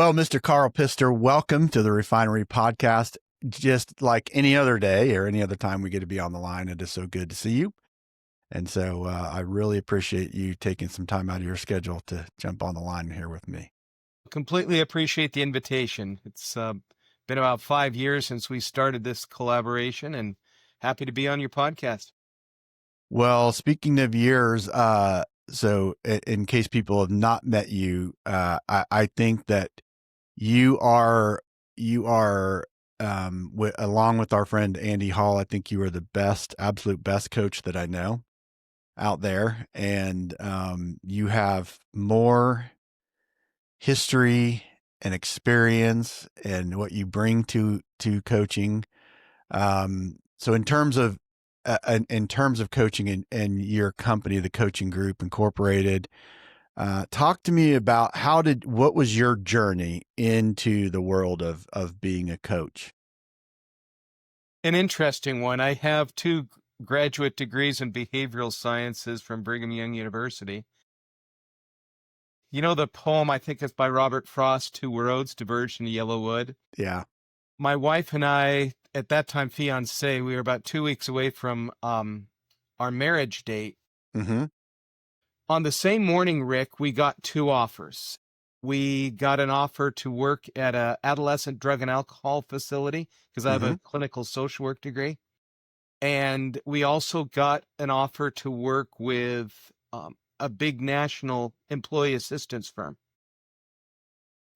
Well, Mr. Karl Pister, welcome to the Refinery podcast. Just like any other day or any other time we get to be on the line, it is so good to see you. And so I really appreciate you taking some time out of your schedule to jump on the line here with me. Completely appreciate the invitation. It's been about 5 years since we started this collaboration, and happy to be on your podcast. Well, speaking of years, so in case people have not met you, I think that you are, along with our friend Andy Hall, I think you are the absolute best coach that I know out there. And you have more history and experience and what you bring to coaching. So in terms of coaching and your company, the Coaching Group Incorporated, talk to me about what was your journey into the world of being a coach? An interesting one. I have 2 graduate degrees in behavioral sciences from Brigham Young University. You know the poem, I think it's by Robert Frost, Two Roads Diverged in Yellow Wood? Yeah. My wife and I, at that time fiance, we were about 2 weeks away from our marriage date. Mm-hmm. On the same morning, Rick, we got 2 offers. We got an offer to work at an adolescent drug and alcohol facility because I have Mm-hmm. a clinical social work degree. And we also got an offer to work with a big national employee assistance firm.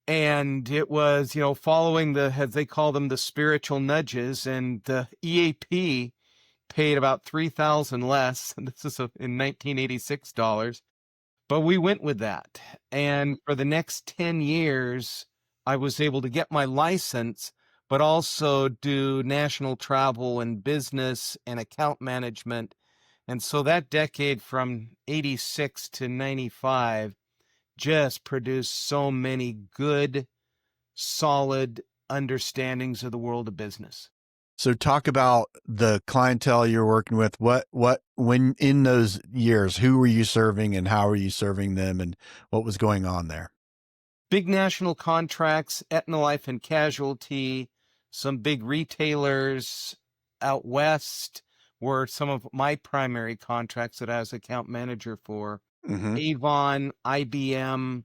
And it was, following as they call them, the spiritual nudges, and the EAP paid about $3,000 less. And this is in 1986 dollars. But we went with that. And for the next 10 years, I was able to get my license, but also do national travel and business and account management. And so that decade from 86 to 95 just produced so many good, solid understandings of the world of business. So talk about the clientele you're working with. When in those years, who were you serving and how were you serving them and what was going on there? Big national contracts, Aetna Life and Casualty, some big retailers out west were some of my primary contracts that I was account manager for. Mm-hmm. Avon, IBM,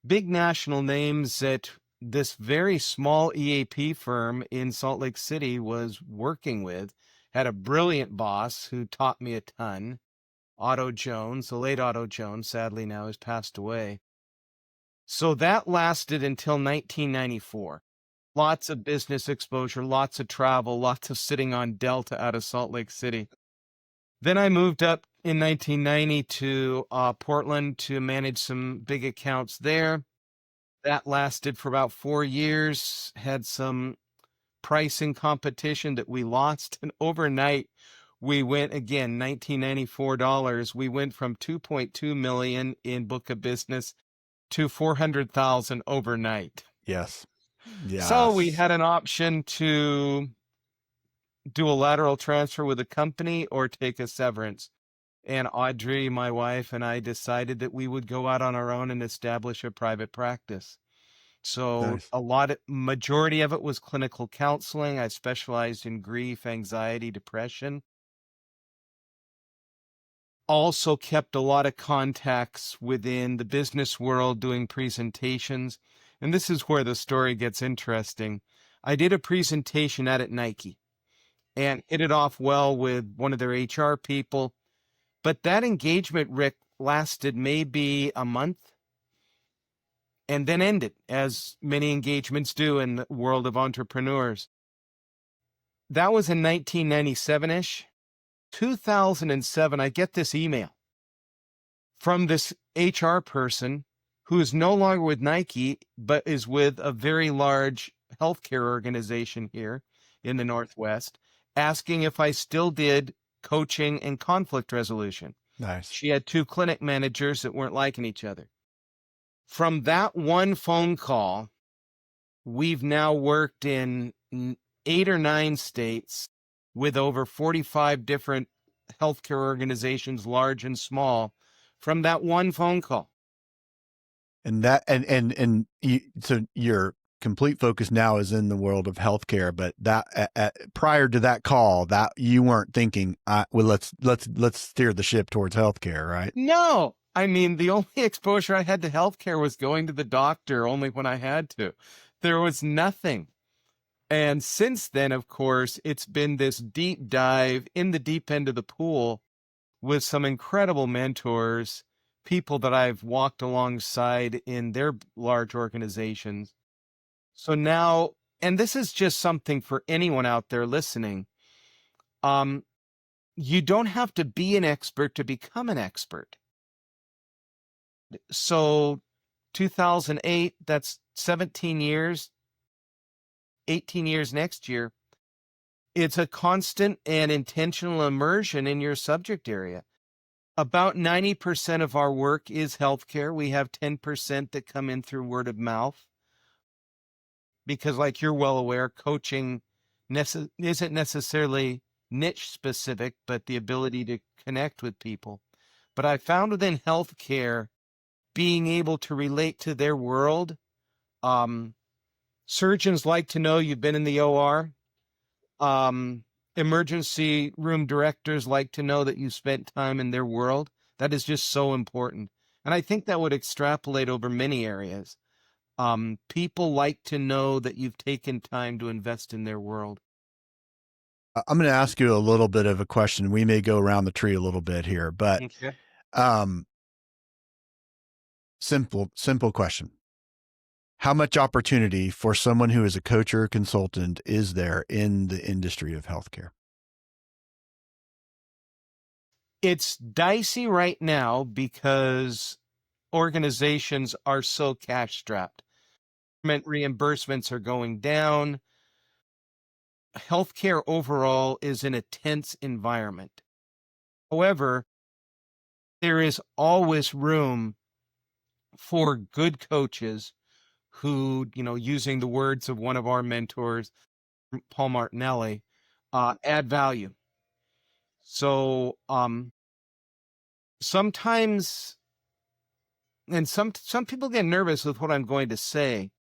big national names that this very small EAP firm in Salt Lake City was working with. Had a brilliant boss who taught me a ton. Otto Jones, the late Otto Jones, sadly now has passed away. So that lasted until 1994. Lots of business exposure, lots of travel, lots of sitting on Delta out of Salt Lake City. Then I moved up in 1990 to Portland to manage some big accounts there. That lasted for about 4 years, had some pricing competition that we lost. And overnight, we went again, $1994. We went from 2.2 million in book of business to 400,000 overnight. Yes. Yeah. So we had an option to do a lateral transfer with a company or take a severance. And Audrey, my wife, and I decided that we would go out on our own and establish a private practice. So Nice. majority of it was clinical counseling. I specialized in grief, anxiety, depression. Also kept a lot of contacts within the business world doing presentations. And this is where the story gets interesting. I did a presentation at Nike and hit it off well with one of their HR people. But that engagement, Rick, lasted maybe a month and then ended, as many engagements do in the world of entrepreneurs. That was in 1997-ish. 2007, I get this email from this HR person who is no longer with Nike, but is with a very large healthcare organization here in the Northwest, asking if I still did coaching and conflict resolution. Nice. She had 2 clinic managers that weren't liking each other. From that one phone call, we've now worked in 8 or 9 states with over 45 different healthcare organizations, large and small, from that one phone call. And that and you, so your complete focus now is in the world of healthcare, but that prior to that call, that you weren't thinking, well, let's steer the ship towards healthcare, right? No, I mean, the only exposure I had to healthcare was going to the doctor only when I had to. There was nothing. And since then, of course, it's been this deep dive in the deep end of the pool with some incredible mentors, people that I've walked alongside in their large organizations. So now, and this is just something for anyone out there listening, um, you don't have to be an expert to become an expert. So 2008, that's 17 years, 18 years next year. It's a constant and intentional immersion in your subject area. About 90% of our work is healthcare. We have 10% that come in through word of mouth. Because, like you're well aware, coaching isn't necessarily niche specific, but the ability to connect with people. But I found within healthcare, being able to relate to their world. Surgeons like to know you've been in the OR. Emergency room directors like to know that you spent time in their world. That is just so important. And I think that would extrapolate over many areas. People like to know that you've taken time to invest in their world. I'm going to ask you a little bit of a question. We may go around the tree a little bit here, but Okay. simple question. How much opportunity for someone who is a coach or a consultant is there in the industry of healthcare? It's dicey right now because organizations are so cash strapped. Government reimbursements are going down. Healthcare overall is in a tense environment. However, there is always room for good coaches who, using the words of one of our mentors, Paul Martinelli, add value. So sometimes, and some people get nervous with what I'm going to say,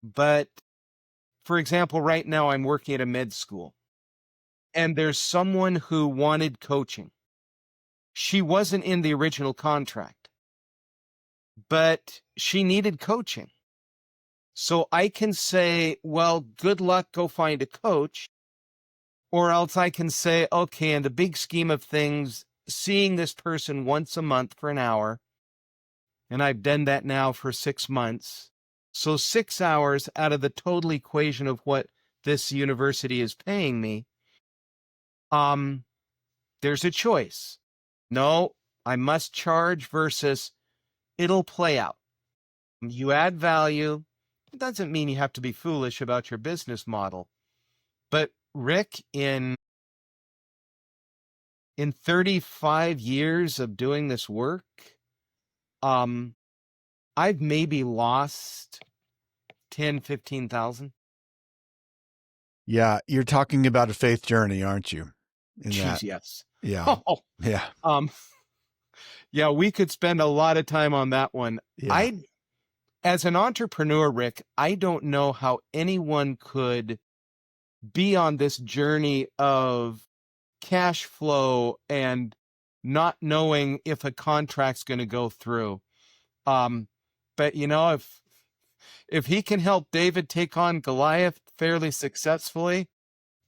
but for example, right now I'm working at a med school, and there's someone who wanted coaching. She wasn't in the original contract, but she needed coaching. So I can say, well, good luck, go find a coach. Or else I can say, okay, in the big scheme of things, seeing this person once a month for an hour, and I've done that now for 6 months. So 6 hours out of the total equation of what this university is paying me, there's a choice. No, I must charge versus it'll play out. You add value. It doesn't mean you have to be foolish about your business model. But Rick, in 35 years of doing this work, I've maybe lost 10, 15,000. Yeah, you're talking about a faith journey, aren't you? In Jeez, that, yes. yeah, Oh, yeah, yeah, we could spend a lot of time on that one. yeah. As an entrepreneur, Rick, I don't know how anyone could be on this journey of cash flow and not knowing if a contract's going to go through. But if he can help David take on Goliath fairly successfully,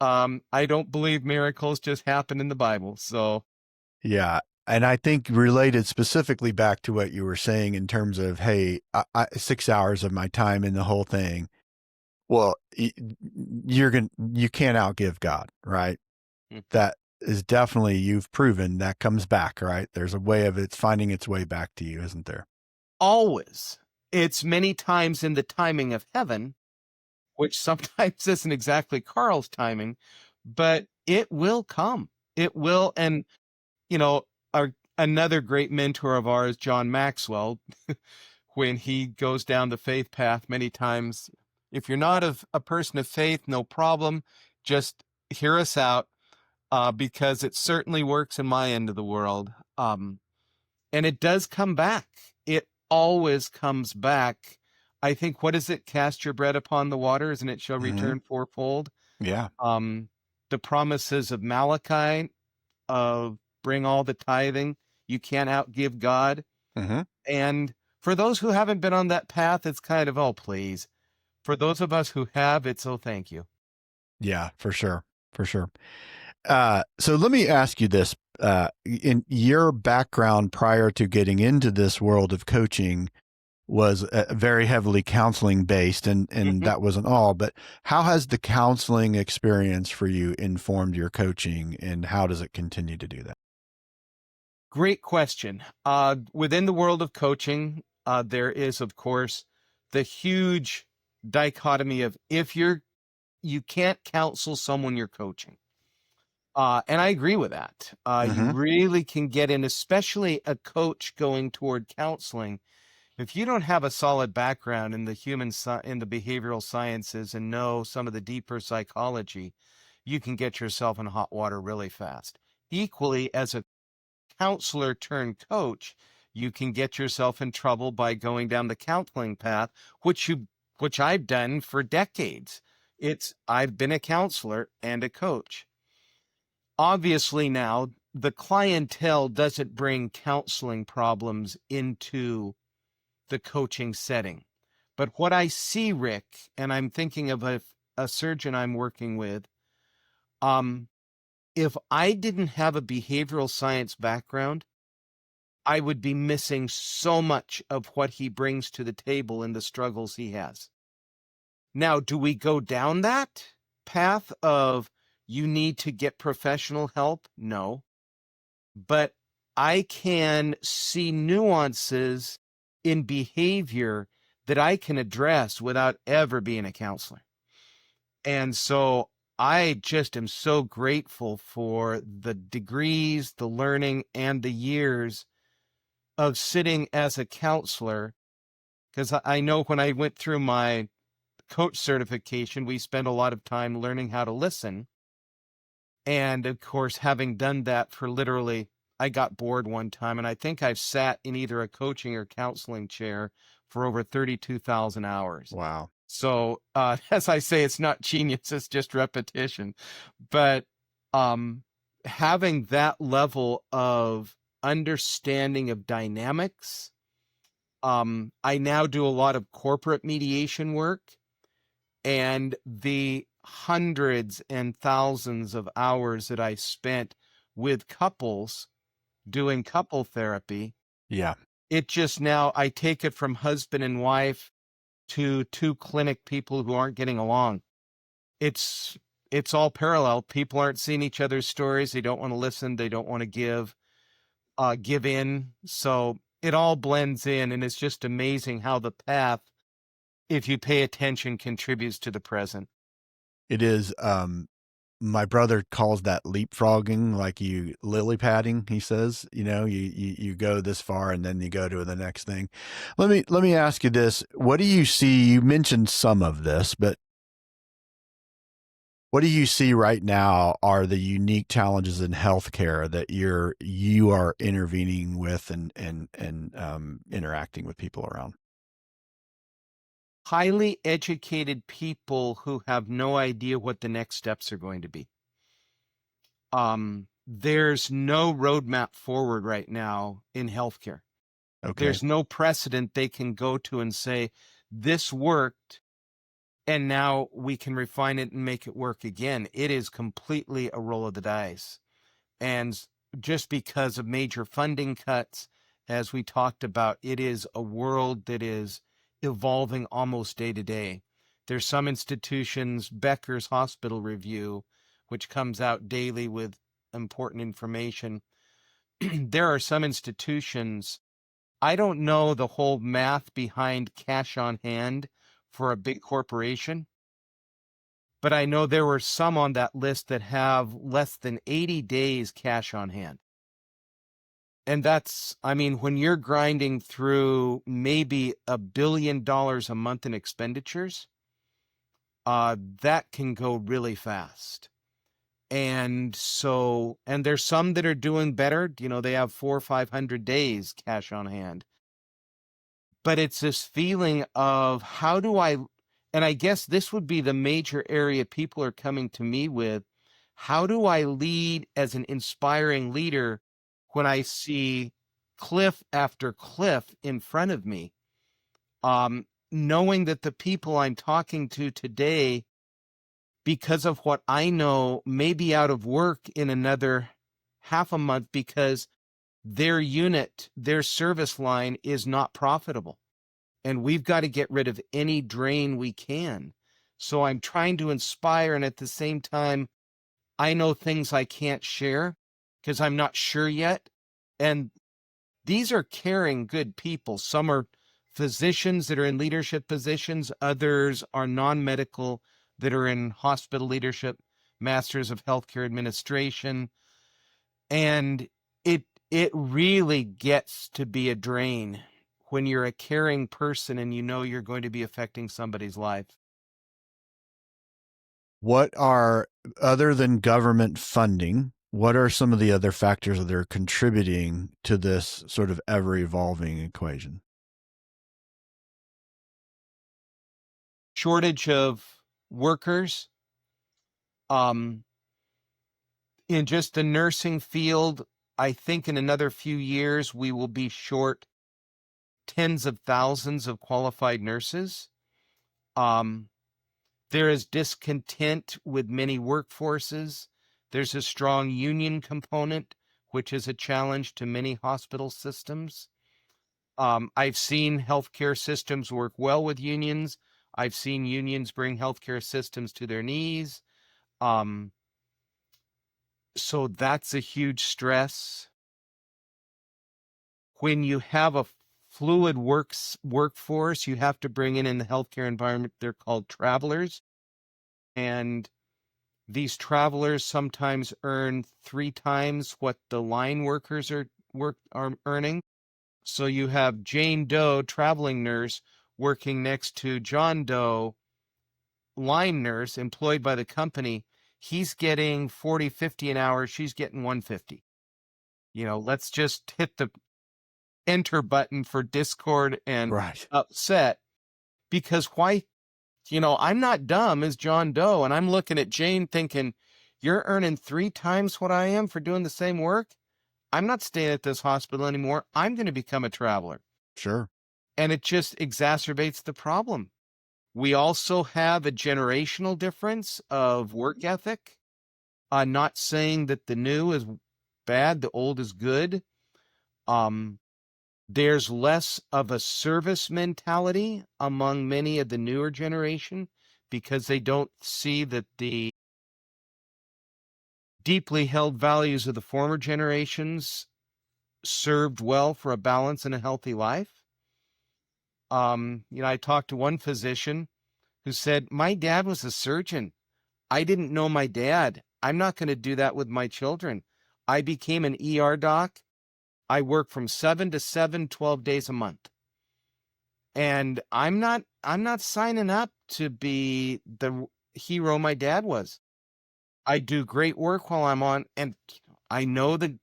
I don't believe miracles just happen in the Bible. So Yeah. And I think related specifically back to what you were saying in terms of, hey, 6 hours of my time in the whole thing. Well, you can't outgive God, right? That is definitely, you've proven that comes back, right? There's a way of it's finding its way back to you, isn't there? always, it's many times in the timing of heaven, which sometimes isn't exactly Carl's timing, but it will come. It will. And, another great mentor of ours, John Maxwell, when he goes down the faith path many times, if you're not a person of faith, no problem. Just hear us out, because it certainly works in my end of the world. And it does come back. always comes back. I think, what is it? Cast your bread upon the waters and it shall Hmm. return fourfold. Yeah. Um, the promises of Malachi of bring all the tithing. You can't outgive God. Hmm. And for those who haven't been on that path, it's kind of, oh, please. For those of us who have, it's, oh, thank you. Yeah, for sure. For sure. So let me ask you this. In your background prior to getting into this world of coaching was very heavily counseling based, and Mhm. that wasn't all, but how has the counseling experience for you informed your coaching, and how does it continue to do that? Great question. Within the world of coaching, there is, of course, the huge dichotomy of you can't counsel someone you're coaching. And I agree with that. You Hmm. really can get in, especially a coach going toward counseling. If you don't have a solid background in the in the behavioral sciences and know some of the deeper psychology, you can get yourself in hot water really fast. Equally, as a counselor turned coach, you can get yourself in trouble by going down the counseling path, which I've done for decades. I've been a counselor and a coach. Obviously now the clientele doesn't bring counseling problems into the coaching setting. But what I see, Rick, and I'm thinking of a surgeon I'm working with, um, if I didn't have a behavioral science background, I would be missing so much of what he brings to the table and the struggles he has. Now, do we go down that path of you need to get professional help? No. But I can see nuances in behavior that I can address without ever being a counselor. And so I just am so grateful for the degrees, the learning, and the years of sitting as a counselor. Because I know when I went through my coach certification, we spent a lot of time learning how to listen. And of course, having done that for literally, I got bored one time, and I think I've sat in either a coaching or counseling chair for over 32,000 hours. Wow. So, as I say, it's not genius, it's just repetition. But um, having that level of understanding of dynamics, I now do a lot of corporate mediation work, and the hundreds and thousands of hours that I spent with couples doing couple therapy, Yeah. it just now, I take it from husband and wife to two clinic people who aren't getting along. It's it's all parallel. People aren't seeing each other's stories. They don't want to listen. They don't want to give in. So it all blends in, and it's just amazing how the path, if you pay attention, contributes to the present. It is. My brother calls that leapfrogging, like you lily padding. He says, you go this far and then you go to the next thing. Let me ask you this: what do you see? You mentioned some of this, but what do you see right now are the unique challenges in healthcare that you are intervening with and interacting with people around? Highly educated people who have no idea what the next steps are going to be. There's no roadmap forward right now in healthcare. Okay. There's no precedent they can go to and say, this worked, and now we can refine it and make it work again. It is completely a roll of the dice. And just because of major funding cuts, as we talked about, it is a world that is evolving almost day to day. There's some institutions, Becker's Hospital Review, which comes out daily with important information. There are some institutions, I don't know the whole math behind cash on hand for a big corporation, but I know there were some on that list that have less than 80 days cash on hand. And that's, I mean, when you're grinding through maybe $1 billion a month in expenditures, that can go really fast. And so, and there's some that are doing better. They have 400 or 500 days cash on hand. but it's this feeling of how do I, and I guess this would be the major area people are coming to me with. How do I lead as an inspiring leader when I see cliff after cliff in front of me? Knowing that the people I'm talking to today, because of what I know, may be out of work in another half a month because their unit, their service line is not profitable. And we've got to get rid of any drain we can. So I'm trying to inspire, and at the same time, I know things I can't share because I'm not sure yet. And these are caring, good people. Some are physicians that are in leadership positions, others are non-medical that are in hospital leadership, masters of healthcare administration. And it really gets to be a drain when you're a caring person and you know you're going to be affecting somebody's life. What are, other than government funding, what are some of the other factors that are contributing to this sort of ever evolving equation? Shortage of workers. In just the nursing field, I think in another few years, we will be short tens of thousands of qualified nurses. There is discontent with many workforces. There's a strong union component, which is a challenge to many hospital systems. I've seen healthcare systems work well with unions. I've seen unions bring healthcare systems to their knees. So that's a huge stress. When you have a fluid workforce, you have to bring in the healthcare environment. They're called travelers. And these travelers sometimes earn 3 times what the line workers are earning. So you have Jane Doe, traveling nurse, working next to John Doe, line nurse, employed by the company. He's getting 40, 50 an hour. She's getting 150. Let's just hit the enter button for discord and Right. upset, because why? I'm not dumb as John Doe, and I'm looking at Jane thinking, you're earning 3 times what I am for doing the same work. I'm not staying at this hospital anymore. I'm going to become a traveler. Sure. And it just exacerbates the problem. We also have a generational difference of work ethic. I'm not saying that the new is bad, the old is good. There's less of a service mentality among many of the newer generation because they don't see that the deeply held values of the former generations served well for a balance and a healthy life. I talked to one physician who said, my dad was a surgeon. I didn't know my dad. I'm not going to do that with my children. I became an ER doc. I work from 7 to 7, 12 days a month. And I'm not signing up to be the hero my dad was. I do great work while I'm on, and I know the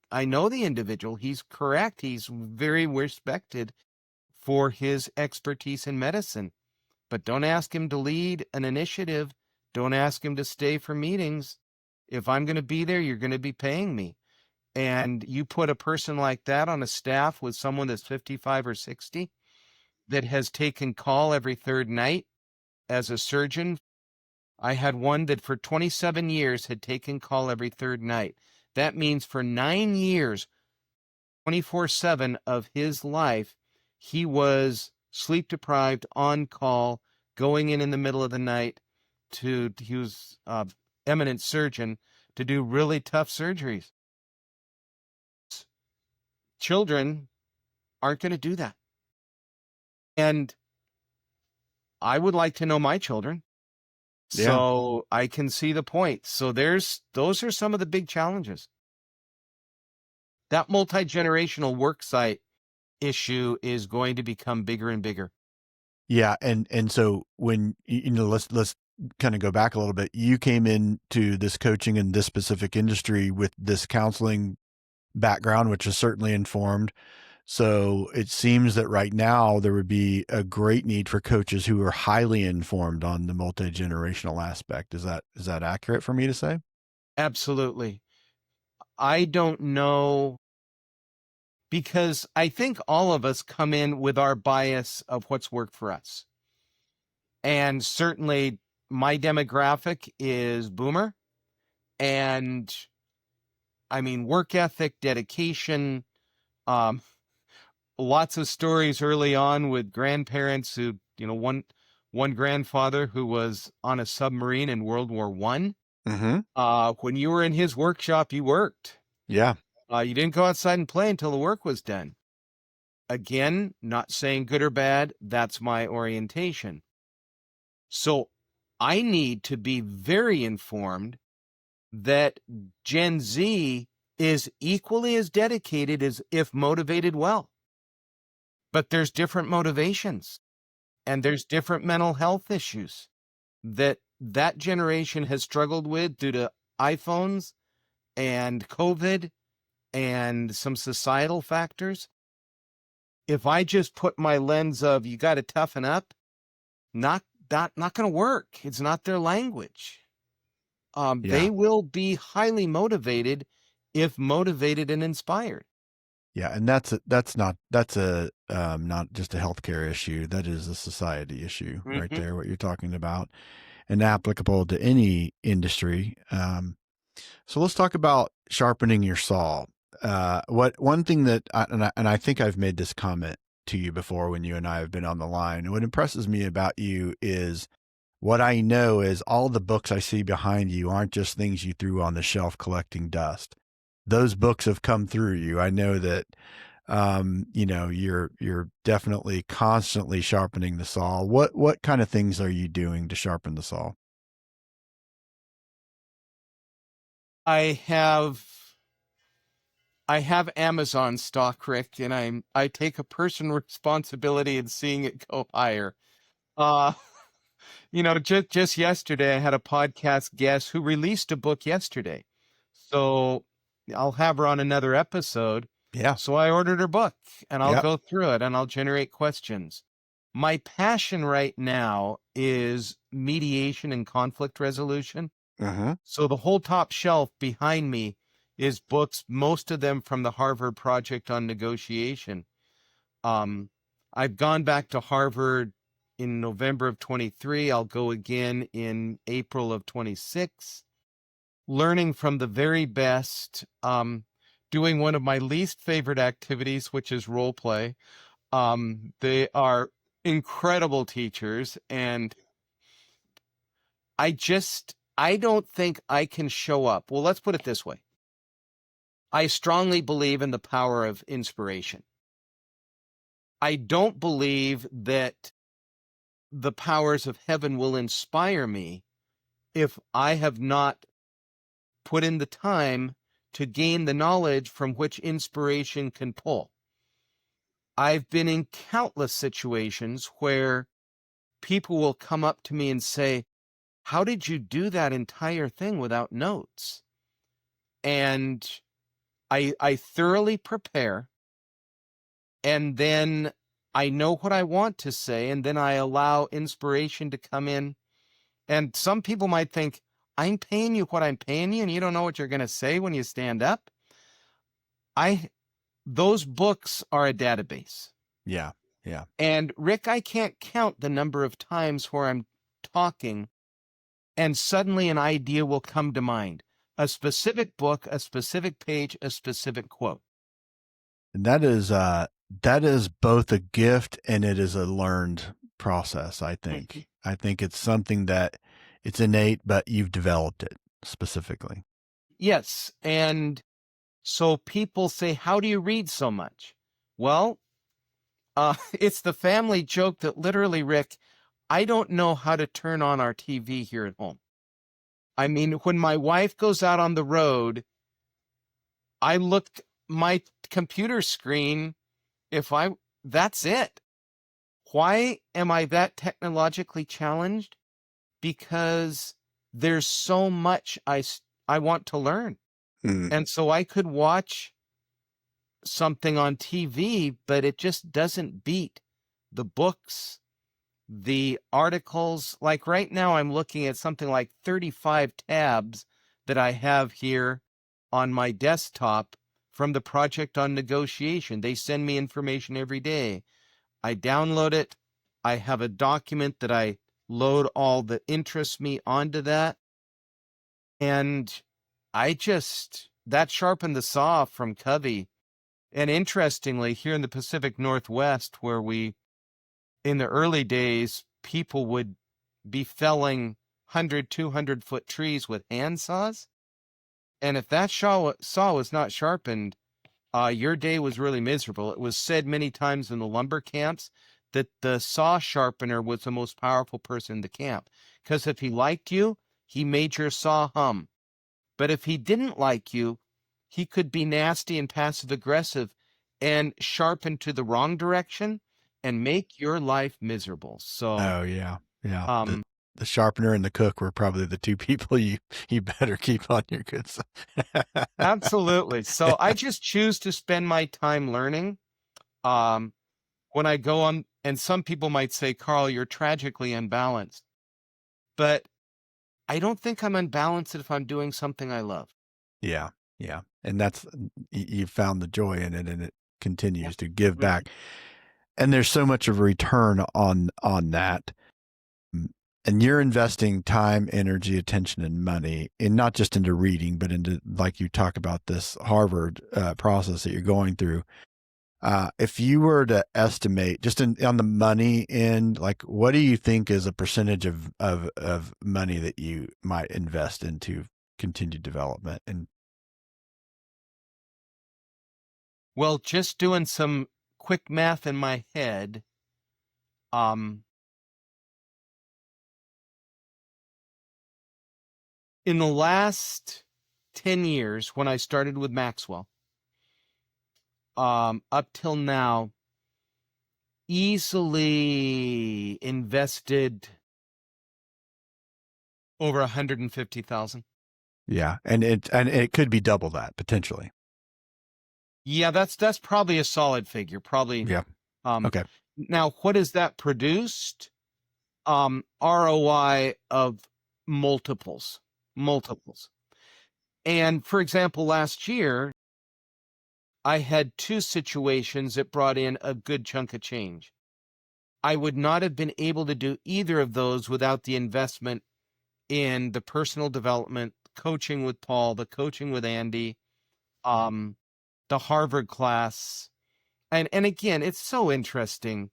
individual. He's correct. He's very respected for his expertise in medicine. But don't ask him to lead an initiative. Don't ask him to stay for meetings. If I'm going to be there, you're going to be paying me. And you put a person like that on a staff with someone that's 55 or 60 that has taken call every third night as a surgeon. I had one that for 27 years had taken call every third night. That means for 9 years, 24/7 of his life, he was sleep deprived, on call, going in the middle of the night he was eminent surgeon to do really tough surgeries. Children aren't going to do that. And I would like to know my children. So I can see the point. So those are some of the big challenges. That multi-generational work site issue is going to become bigger and bigger. Yeah, and so when let's kind of go back a little bit. You came into this coaching in this specific industry with this counseling background, which is certainly informed. So it seems that right now there would be a great need for coaches who are highly informed on the multi-generational aspect. Is that accurate for me to say? Absolutely. I don't know, because I think all of us come in with our bias of what's worked for us. And certainly my demographic is boomer. And I mean, work ethic, dedication, um, lots of stories early on with grandparents who, one grandfather who was on a submarine in World War I. Mm-hmm. When you were in his workshop, you worked. Yeah. You didn't go outside and play until the work was done. Again, not saying good or bad, that's my orientation. So I need to be very informed that Gen Z is equally as dedicated as if motivated well. But there's different motivations and there's different mental health issues that generation has struggled with due to iPhones and COVID and some societal factors. If I just put my lens of you got to toughen up, not going to work. It's not their language. Yeah. They will be highly motivated if motivated and inspired. Yeah. And that's not just a healthcare issue. That is a society issue right Mm-hmm. there, what you're talking about, and applicable to any industry. So let's talk about sharpening your saw. What one thing that and I think I've made this comment to you before when you and I have been on the line. What impresses me about you is what I know is all the books I see behind you aren't just things you threw on the shelf collecting dust. Those books have come through you. I know that you're definitely constantly sharpening the saw. What kind of things are you doing to sharpen the saw? I have I have Amazon stock, Rick, and I take a personal responsibility in seeing it go higher. Uh, just yesterday I had a podcast guest who released a book yesterday. So I'll have her on another episode. Yeah. So I ordered her book and I'll Yep. go through it and I'll generate questions. My passion right now is mediation and conflict resolution. Uh-huh. So the whole top shelf behind me is books, most of them from the Harvard Project on Negotiation. Um, I've gone back to Harvard in November of 23. I'll go again in April of 26, learning from the very best, doing one of my least favorite activities, which is role play. They are incredible teachers, and I don't think I can show up. Well, let's put it this way. I strongly believe in the power of inspiration. I don't believe that the powers of heaven will inspire me if I have not put in the time to gain the knowledge from which inspiration can pull. I've been in countless situations where people will come up to me and say, "How did you do that entire thing without notes?" And I thoroughly prepare, and then I know what I want to say, and then I allow inspiration to come in. And some people might think, I'm paying you what I'm paying you, and you don't know what you're going to say when you stand up. Those books are a database. Yeah. Yeah. And Rick, I can't count the number of times where I'm talking and suddenly an idea will come to mind. A specific book, a specific page, a specific quote. And that is both a gift and it is a learned process, I think. I think it's something that it's innate, but you've developed it specifically. Yes. And so people say, how do you read so much? Well, it's the family joke that literally, Rick, I don't know how to turn on our TV here at home. I mean, when my wife goes out on the road, I look my computer screen. That's it. Why am I that technologically challenged? Because there's so much I want to learn. Mm. And so I could watch something on TV, but it just doesn't beat the books, the articles. Like right now, I'm looking at something like 35 tabs that I have here on my desktop from the Project on Negotiation. They send me information every day. I download it. I have a document that I load all that interests me onto that. And that sharpened the saw from Covey. And interestingly, here in the Pacific Northwest, where in the early days, people would be felling 100, 200-foot trees with hand saws. And if that saw was not sharpened, your day was really miserable. It was said many times in the lumber camps that the saw sharpener was the most powerful person in the camp, because if he liked you, he made your saw hum. But if he didn't like you, he could be nasty and passive aggressive and sharpen to the wrong direction and make your life miserable. So, Oh yeah. um, The sharpener and the cook were probably the two people you better keep on your good side. absolutely. So I just choose to spend my time learning. When I go on, and some people might say, Karl, you're tragically unbalanced. But I don't think I'm unbalanced if I'm doing something I love. Yeah. And that's, you found the joy in it, and it continues to give Mhm. back. And there's so much of a return on that. And you're investing time, energy, attention, and money, and not just into reading, but into, like you talk about, this Harvard process that you're going through. If you were to estimate just on the money end, like, what do you think is a percentage of money that you might invest into continued development? And Well, just doing some quick math in my head, in the last 10 years, when I started with Maxwell, up till now, easily invested over 150,000. yeah, and it could be double that potentially. Yeah, that's probably a solid figure. Probably. Yeah. Okay. Now, what has that produced? ROI of multiples. And for example, last year, I had 2 situations that brought in a good chunk of change. I would not have been able to do either of those without the investment in the personal development, coaching with Paul, the coaching with Andy, the Harvard class. And again, it's so interesting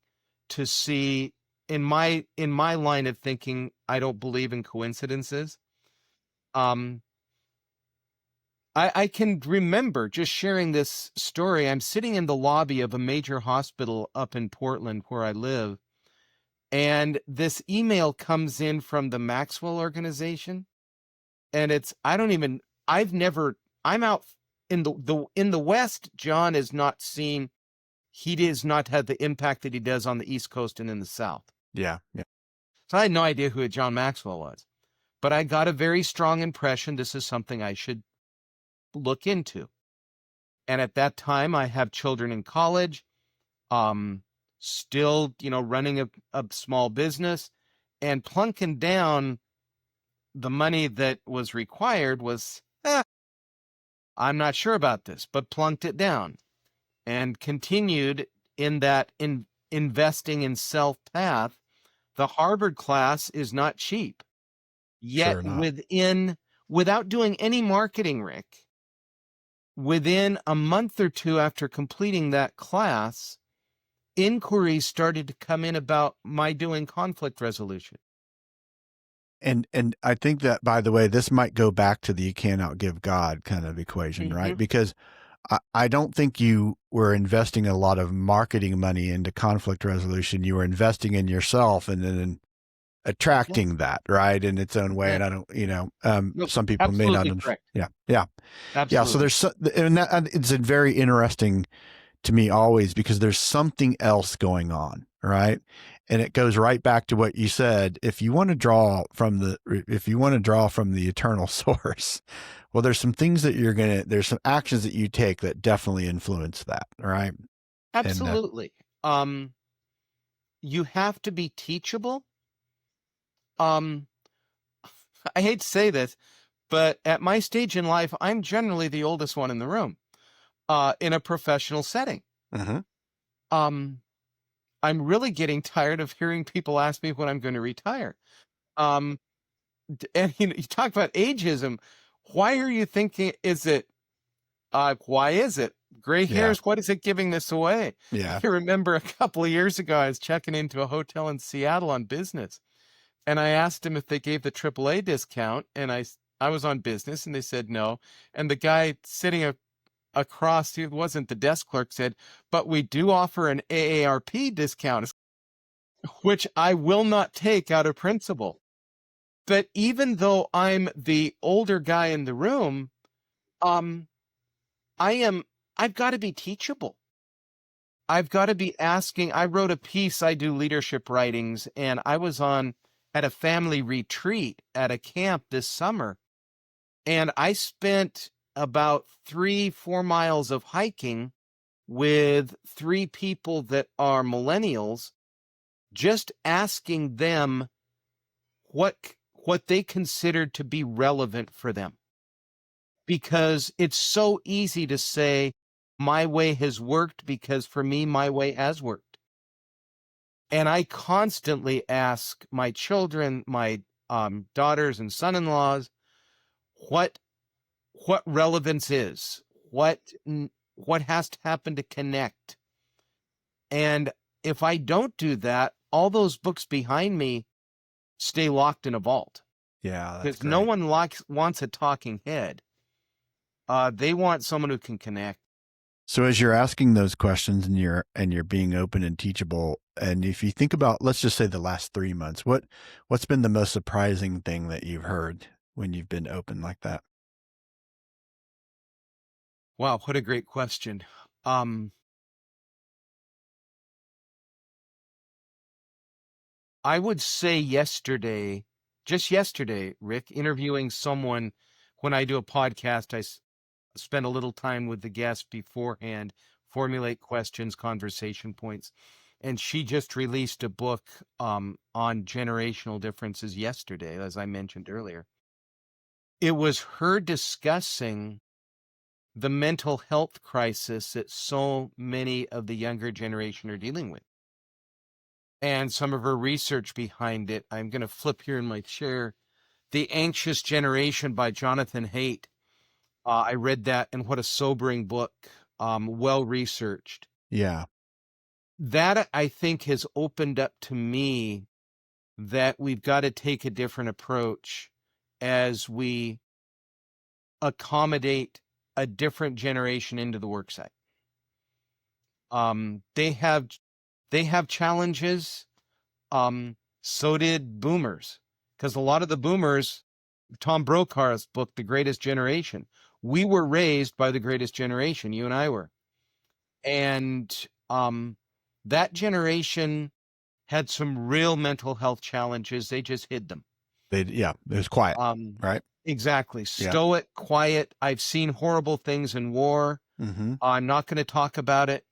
to see in my line of thinking, I don't believe in coincidences. I can remember just sharing this story. I'm sitting in the lobby of a major hospital up in Portland where I live, and this email comes in from the Maxwell organization, and I'm out in the West. John is not seen. He does not have the impact that he does on the East Coast and in the South. Yeah. So I had no idea who John Maxwell was, but I got a very strong impression this is something I should look into. And at that time, I have children in college, still, running a small business, and plunking down the money that was required was, I'm not sure about this, but plunked it down and continued in that investing in self path. The Harvard class is not cheap. Yet Sure not. without doing any marketing, Rick, within a month or two after completing that class, inquiries started to come in about my doing conflict resolution. And I think that, by the way, this might go back to the you can't outgive God kind of equation, right? Because I don't think you were investing a lot of marketing money into conflict resolution. You were investing in yourself and then attracting that, right, in its own way. And I don't, Nope, some people may not. correct. Yeah. Absolutely. So it's a very interesting to me always, because there's something else going on, right? And it goes right back to what you said. If you want to draw from the eternal source, Well, there's some things that there's some actions that you take that definitely influence that, right? And Absolutely. Um, you have to be teachable. Um, I hate to say this, but at my stage in life, I'm generally the oldest one in the room, in a professional setting. uh Um, I'm really getting tired of hearing people ask me when I'm going to retire. Um, and you talk about ageism. Why are you thinking, why is it? Gray yeah, hairs, what is it giving this away? yeah, I remember a couple of years ago, I was checking into a hotel in Seattle on business. And I asked him if they gave the AAA discount, and I was on business, and they said no. And the guy sitting across, he wasn't the desk clerk, said, "But we do offer an AARP discount," which I will not take out of principle. But even though I'm the older guy in the room, um, I am, I've got to be teachable. I've got to be asking. I wrote a piece, I do leadership writings, and I was at a family retreat at a camp this summer. And I spent about 3-4 miles of hiking with 3 people that are millennials, just asking them what they considered to be relevant for them. Because it's so easy to say, my way has worked because for me, my way has worked. And I constantly ask my children, my daughters and son-in-laws, what relevance is, what has to happen to connect. And if I don't do that, all those books behind me stay locked in a vault, yeah. That's because no great. one wants a talking head. They want someone who can connect. So as you're asking those questions and you're being open and teachable, and if you think about, let's just say the last 3 months, what's been the most surprising thing that you've heard when you've been open like that? Wow, what a great question. Um, I would say just yesterday, Rick, interviewing someone. When I do a podcast, spend a little time with the guest beforehand, formulate questions, conversation points. And she just released a book on generational differences yesterday, as I mentioned earlier. It was her discussing the mental health crisis that so many of the younger generation are dealing with, and some of her research behind it. I'm going to flip here in my chair. The Anxious Generation by Jonathan Haidt. I read that, and what a sobering book, well researched. Yeah. That, I think, has opened up to me that we've got to take a different approach as we accommodate a different generation into the worksite. They have challenges. So did boomers, because a lot of the boomers, Tom Brokaw's book, The Greatest Generation, we were raised by the greatest generation, you and I were. And that generation had some real mental health challenges. They just hid them. Yeah, it was quiet, Um, right? exactly. Yeah. Stoic, quiet. I've seen horrible things in war. Mm-hmm. I'm not going to talk about it,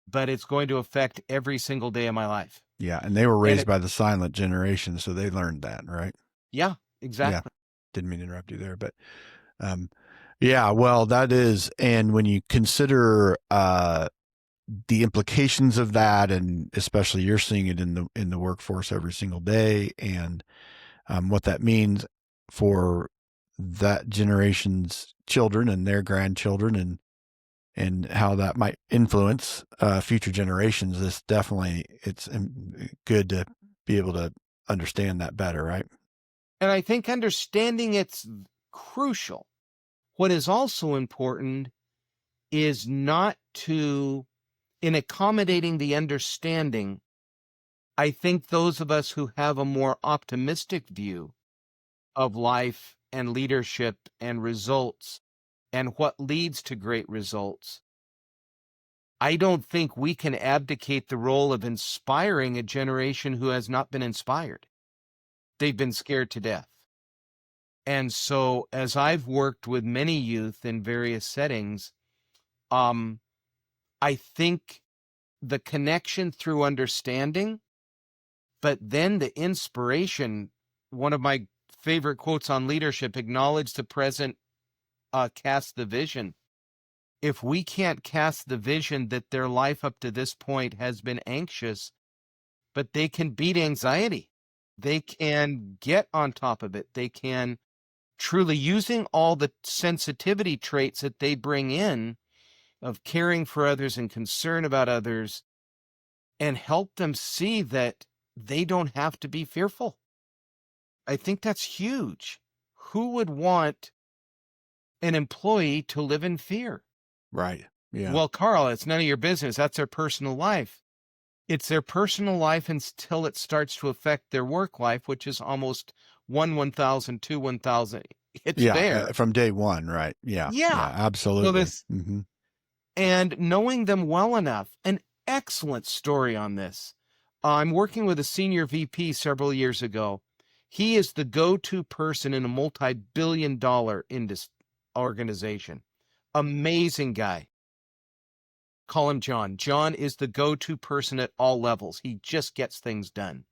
but it's going to affect every single day of my life. Yeah, and they were And raised by the silent generation, so they learned that, right? yeah, Yeah. exactly. Didn't mean to interrupt you there, but um, yeah, well, that is, and when you consider the implications of that, and especially you're seeing it in the workforce every single day, and what that means for that generation's children and their grandchildren, and how that might influence future generations. It's good to be able to understand that better, right? And I think understanding it's crucial. What is also important is not to, in accommodating the understanding, I think those of us who have a more optimistic view of life and leadership and results and what leads to great results, I don't think we can abdicate the role of inspiring a generation who has not been inspired. They've been scared to death. And so as I've worked with many youth in various settings, I think the connection through understanding, but then the inspiration, one of my favorite quotes on leadership, acknowledge the present, cast the vision. If we can't cast the vision that their life up to this point has been anxious, but they can beat anxiety, they can get on top of it, they can truly, using all the sensitivity traits that they bring in of caring for others and concern about others, and help them see that they don't have to be fearful. I think that's huge. Who would want an employee to live in fear? Right. Yeah. Well, Karl, it's none of your business. That's their personal life. It's their personal life until it starts to affect their work life, which is almost 1,000, 1,000. It's Yeah. there. From day one. Right. Yeah. Yeah. Yeah. So Absolutely. this, Hmm. and knowing them well enough, an excellent story on this. I'm working with a senior VP several years ago. He is the go-to person in a multi-billion-dollar organization. Amazing guy. Call him John. John is the go-to person at all levels. He just gets things done.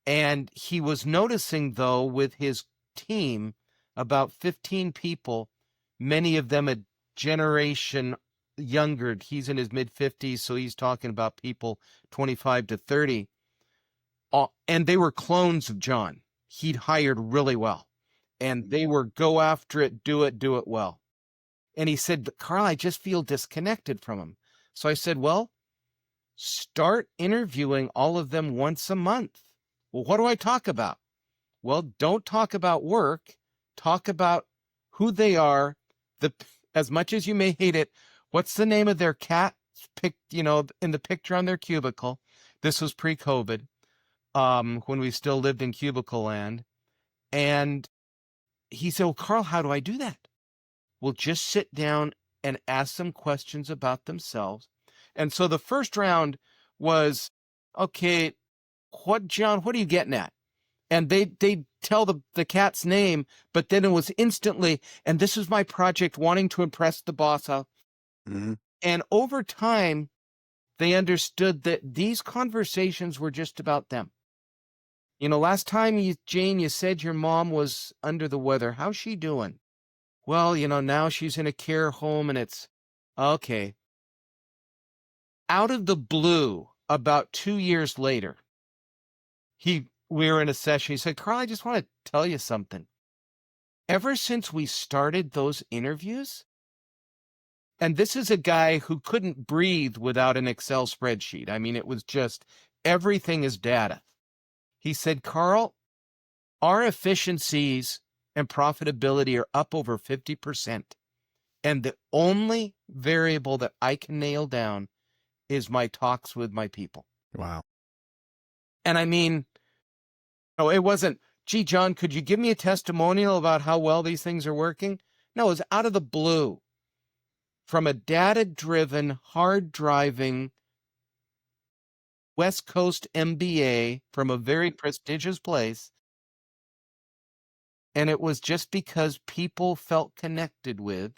And he was noticing, though, with his team, about 15 people, many of them a generation younger. He's in his mid-50s, so he's talking about people 25 to 30. And they were clones of John. He'd hired really well. And they were go after it, do it well. And he said, "But Karl, I just feel disconnected from him." So I said, well, start interviewing all of them once a month. Well, what do I talk about? Well, don't talk about work. Talk about who they are. As much as you may hate it, what's the name of their cat in the picture on their cubicle? This was pre-COVID, when we still lived in cubicle land. And he said, well, Karl, how do I do that? Well, just sit down and ask them questions about themselves. And so the first round was, okay, John, what are you getting at? And they tell the cat's name, but then it was instantly, and this is my project, wanting to impress the boss. Hmm. And over time, they understood that these conversations were just about them. Last time, Jane, you said your mom was under the weather. How's she doing? Well, now she's in a care home, and it's okay. Out of the blue, about 2 years later, we were in a session. He said, Karl, I just want to tell you something. Ever since we started those interviews, and this is a guy who couldn't breathe without an Excel spreadsheet. I mean, it was just everything is data. He said, Karl, our efficiencies and profitability are up over 50%. And the only variable that I can nail down is my talks with my people. Wow. And I mean, no, it wasn't, gee, John, could you give me a testimonial about how well these things are working? No, it was out of the blue. From a data-driven, hard-driving West Coast MBA from a very prestigious place. And it was just because people felt connected with.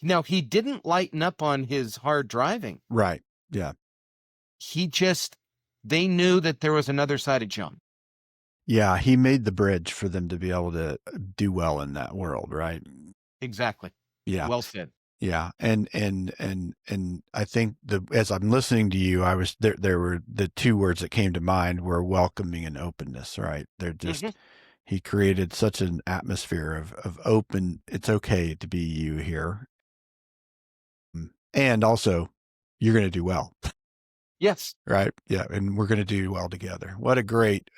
Now, he didn't lighten up on his hard driving. Right. Yeah. They knew that there was another side of John. Yeah. He made the bridge for them to be able to do well in that world. Right. Exactly. Yeah. Well said. Yeah. And I think as I'm listening to you, I was there were the two words that came to mind were welcoming and openness, right? They're just, he created such an atmosphere of open. It's okay to be you here. And also you're going to do well. Yes. Right. Yeah. And we're going to do well together. What a great,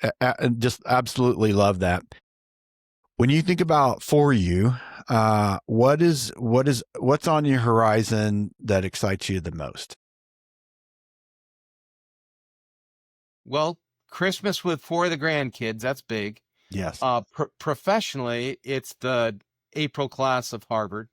just absolutely love that. When you think about for you, what's on your horizon that excites you the most? Well, Christmas with 4 of the grandkids, that's big. Yes. Professionally, it's the April class of Harvard.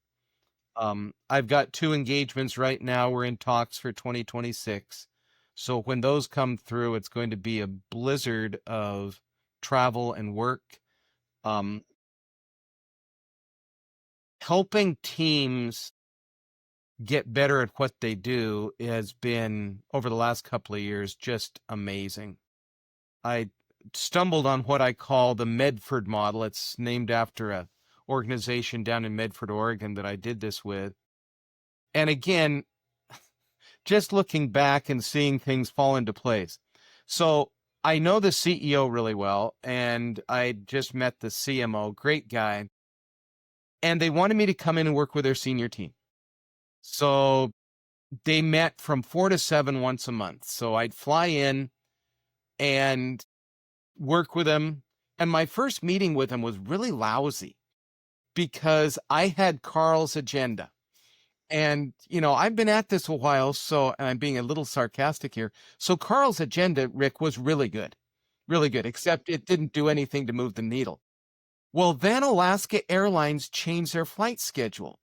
I've got 2 engagements right now. We're in talks for 2026. So when those come through, it's going to be a blizzard of travel and work. helping teams get better at what they do has been, over the last couple of years, just amazing. I stumbled on what I call the Medford model. It's named after a organization down in Medford, Oregon that I did this with. And again, just looking back and seeing things fall into place. So I know the CEO really well, and I just met the CMO, great guy. And they wanted me to come in and work with their senior team. So they met from 4 to 7 once a month. So I'd fly in and work with them. And my first meeting with him was really lousy because I had Karl's agenda. And, I've been at this a while, so, and I'm being a little sarcastic here. So Karl's agenda, Rick, was really good, except it didn't do anything to move the needle. Well, then Alaska Airlines changed their flight schedule.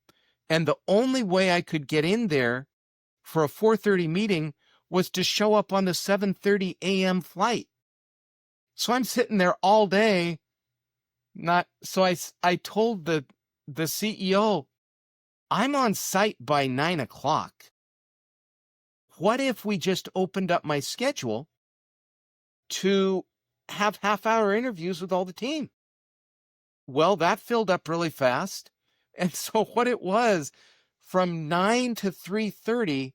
And the only way I could get in there for a 4:30 meeting was to show up on the 7:30 a.m. flight. So I'm sitting there all day. I told the CEO, I'm on site by 9 o'clock. What if we just opened up my schedule to have half-hour interviews with all the team? Well, that filled up really fast. And so what it was, from 9 to 3:30,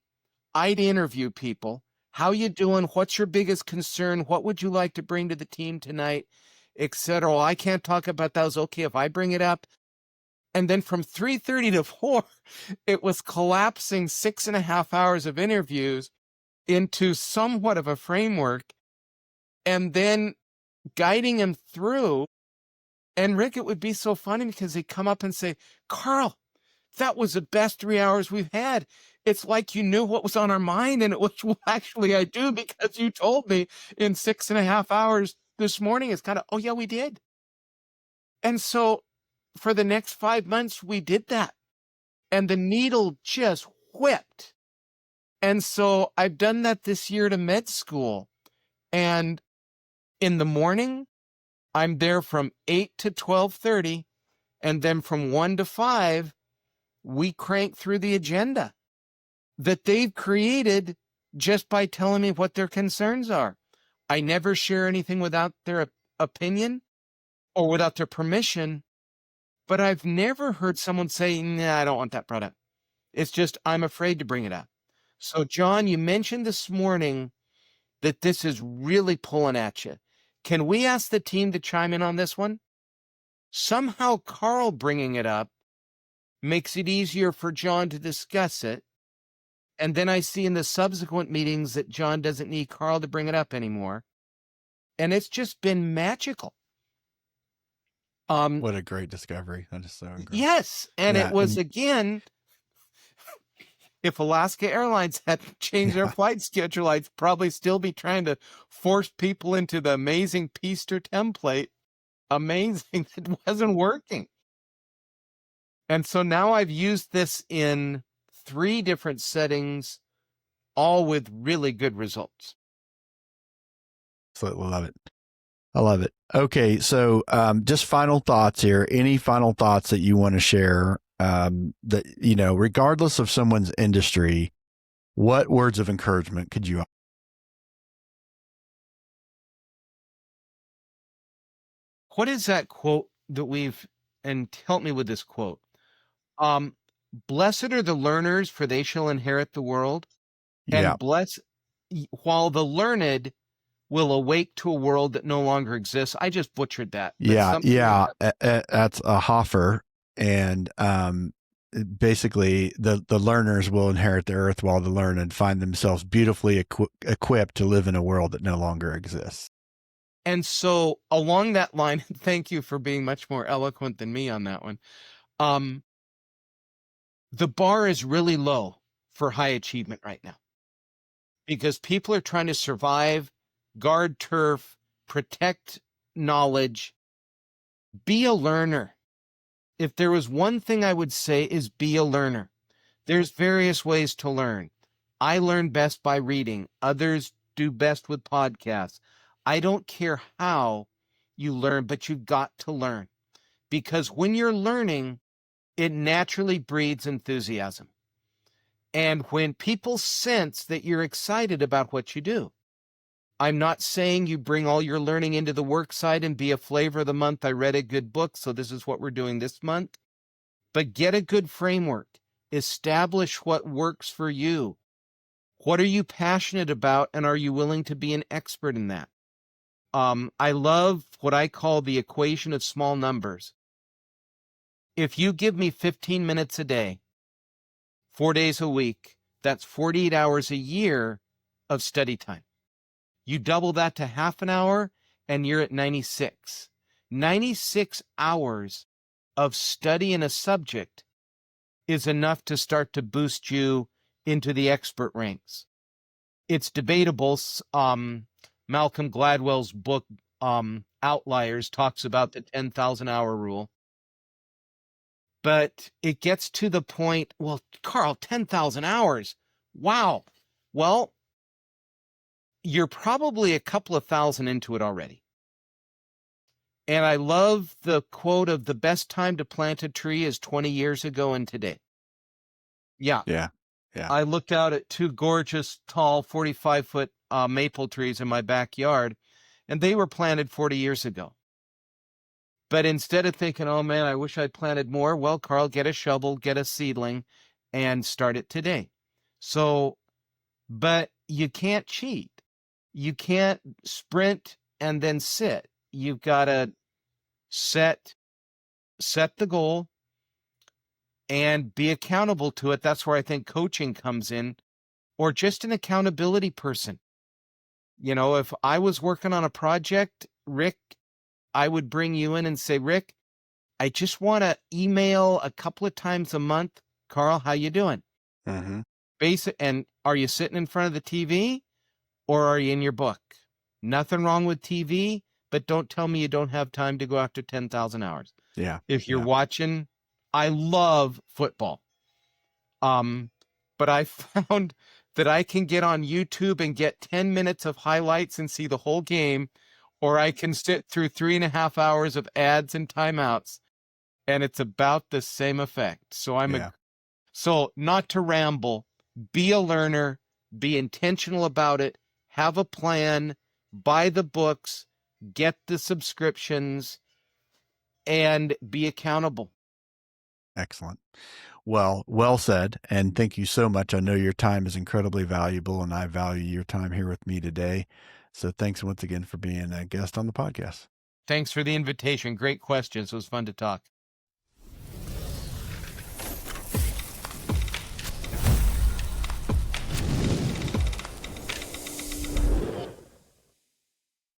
I'd interview people. How you doing? What's your biggest concern? What would you like to bring to the team tonight? Etc. Well, I can't talk about that. It's okay if I bring it up. And then from 3:30 to 4, it was collapsing 6.5 hours of interviews into somewhat of a framework and then guiding him through. And Rick, it would be so funny because he'd come up and say, Karl, that was the best 3 hours we've had. It's like you knew what was on our mind, and it was, well, actually, I do, because you told me in 6.5 hours this morning. It's kind of, oh, yeah, we did. And so for the next 5 months, we did that. And the needle just whipped. And so I've done that this year to med school. And in the morning, I'm there from 8 to 12:30. And then from 1 to 5, we crank through the agenda that they've created just by telling me what their concerns are. I never share anything without their opinion or without their permission, but I've never heard someone say, nah, I don't want that brought up. It's just, I'm afraid to bring it up. So, John, you mentioned this morning that this is really pulling at you. Can we ask the team to chime in on this one? Somehow Karl bringing it up makes it easier for John to discuss it. And then I see in the subsequent meetings that John doesn't need Karl to bring it up anymore. And it's just been magical. What a great discovery. That is so great. Yes. And it was, again, if Alaska Airlines hadn't changed their flight schedule, I'd probably still be trying to force people into the amazing Pister template. Amazing. It wasn't working. And so now I've used this in 3 different settings, all with really good results. Absolutely love it. I love it. Okay, so just final thoughts here. Any final thoughts that you want to share? That regardless of someone's industry, what words of encouragement could you? What is that quote that we've? And help me with this quote. Blessed are the learners, for they shall inherit the world. And while the learned will awake to a world that no longer exists. I just butchered that. That's a Hoffer. And basically, the learners will inherit the earth, while the learned find themselves beautifully equipped to live in a world that no longer exists. And so along that line, thank you for being much more eloquent than me on that one. The bar is really low for high achievement right now because people are trying to survive, guard turf, protect knowledge, be a learner. If there was one thing I would say is be a learner. There's various ways to learn. I learn best by reading. Others do best with podcasts. I don't care how you learn, but you've got to learn. Because when you're learning, it naturally breeds enthusiasm. And when people sense that you're excited about what you do, I'm not saying you bring all your learning into the work site and be a flavor of the month. I read a good book, so this is what we're doing this month. But get a good framework. Establish what works for you. What are you passionate about, and are you willing to be an expert in that? I love what I call the equation of small numbers. If you give me 15 minutes a day, 4 days a week, that's 48 hours a year of study time. You double that to half an hour, and you're at 96. 96 hours of study in a subject is enough to start to boost you into the expert ranks. It's debatable. Malcolm Gladwell's book, Outliers, talks about the 10,000 hour rule. But it gets to the point, well, Karl, 10,000 hours. Wow. Well, you're probably a couple of thousand into it already. And I love the quote of the best time to plant a tree is 20 years ago and today. Yeah. Yeah. Yeah. I looked out at 2 gorgeous, tall, 45-foot maple trees in my backyard, and they were planted 40 years ago. But instead of thinking, oh man, I wish I'd planted more, well, Karl, get a shovel, get a seedling, and start it today. So, but you can't cheat. You can't sprint and then sit. You've got to set the goal and be accountable to it. That's where I think coaching comes in, or just an accountability person. You know, if I was working on a project, Rick, I would bring you in and say, Rick, I just want to email a couple of times a month. Karl, how you doing? Mm-hmm. And are you sitting in front of the TV or are you in your book? Nothing wrong with TV, but don't tell me you don't have time to go after 10,000 hours. Yeah. If you're watching, I love football. But I found that I can get on YouTube and get 10 minutes of highlights and see the whole game, or I can sit through 3.5 hours of ads and timeouts, and it's about the same effect. So so not to ramble, be a learner, be intentional about it, have a plan, buy the books, get the subscriptions, and be accountable. Excellent. Well said. And thank you so much. I know your time is incredibly valuable, and I value your time here with me today. So thanks once again for being a guest on the podcast. Thanks for the invitation. Great questions. It was fun to talk.